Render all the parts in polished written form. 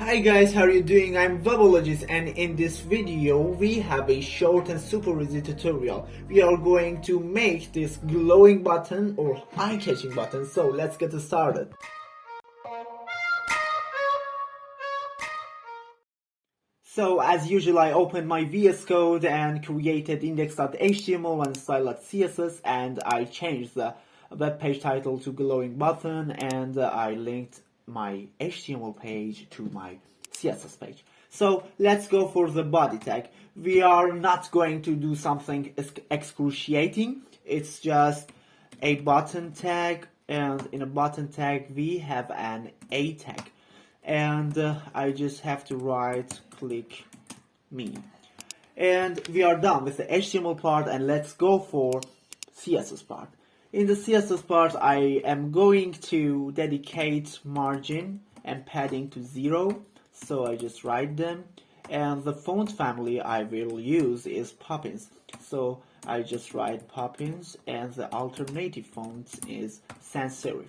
Hi guys, how are you doing? I'm Webologist, and in this video we have a short and super easy tutorial. We are going to make this glowing button or eye-catching button, so let's get started. So as usual, I opened my VS Code and created index.html and style.css, and I changed the web page title to glowing button, and I linked my HTML page to my CSS page. So let's go for the body tag. We are not going to do something excruciating. It's just a button tag, and in a button tag we have an A tag, and I just have to right click me, and we are done with the HTML part, and let's go for CSS part. In the CSS part, I am going to dedicate margin and padding to 0, so I just write them, and the font family I will use is Poppins, so I just write Poppins, and the alternative font is sans serif.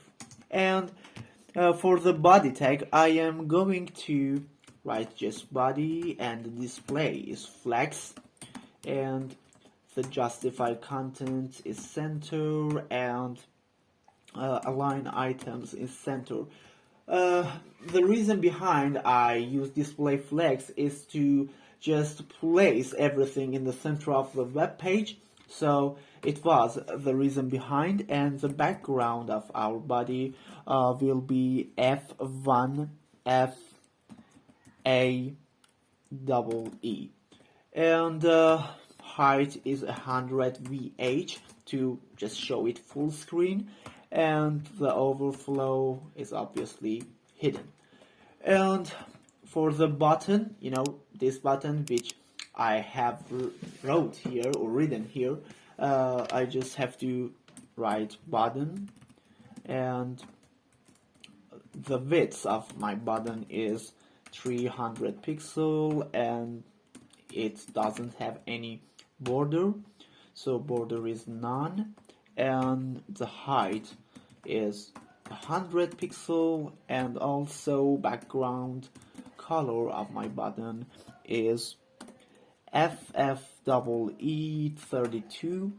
And for the body tag, I am going to write just body, and the display is flex, and the justify content is center, and align items is center. The reason behind I use display flex is to just place everything in the center of the web page. So it was the reason behind, and the background of our body will be F1 F A double E, and height is 100 VH to just show it full screen, and the overflow is obviously hidden. And for the button, this button which I have wrote here or written here, I just have to write button, and the width of my button is 300 pixel, and it doesn't have any border, so border is none, and the height is 100 pixel, and also background color of my button is FFEE32,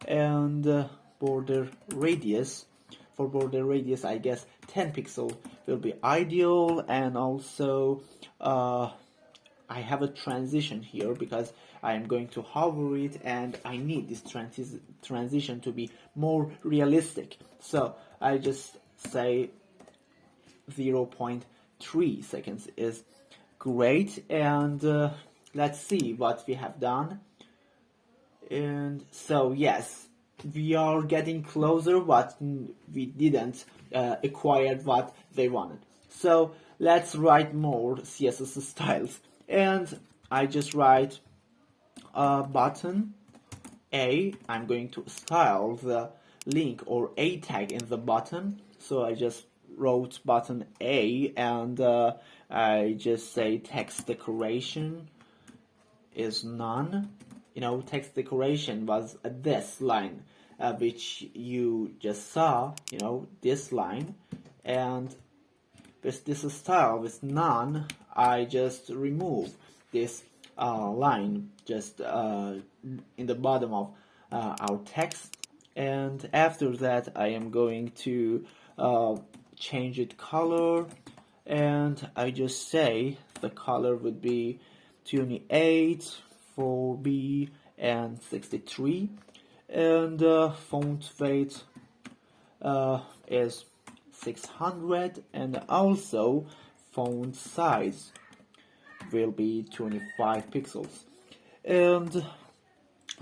and border radius, for border radius I guess 10 pixel will be ideal, and also I have a transition here because I am going to hover it, and I need this transition to be more realistic, so I just say 0.3 seconds is great, and let's see what we have done. And so yes, we are getting closer, but we didn't acquire what they wanted. So let's write more CSS styles, and I just write button A. I'm going to style the link or A tag in the button, so I just wrote button A, and I just say text decoration is none. Text decoration was this line, which you just saw, this line, and with this style with none, I just remove this line just in the bottom of our text, and after that I am going to change it color, and I just say the color would be 28, 4B, and 63, and font weight is 600, and also font size will be 25 pixels. And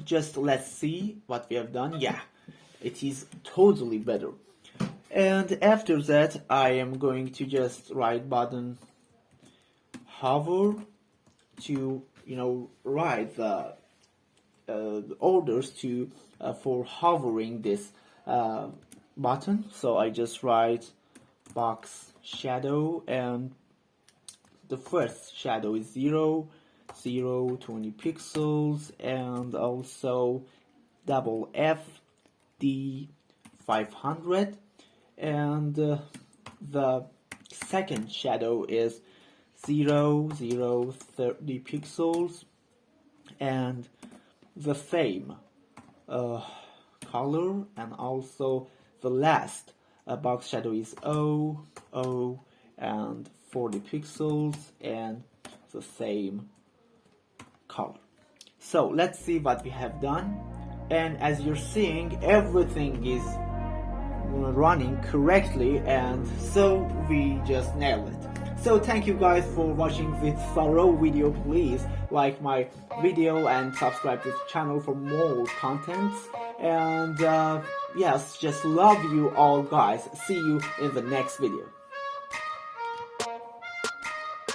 just let's see what we have done. Yeah, it is totally better. And after that I am going to just write button hover to write the orders to for hovering this button. So I just write box shadow, and the first shadow is 0, 0, 20 pixels, and also double F D 500, and the second shadow is 0, 0, 30 pixels, and the same color, and also the last box shadow is O, O, and 40 pixels, and the same color. So let's see what we have done. And as you're seeing, everything is running correctly, and so we just nailed it. So thank you guys for watching this thorough video. Please like my video and subscribe to the channel for more contents. And yes, just love you all guys. See you in the next video.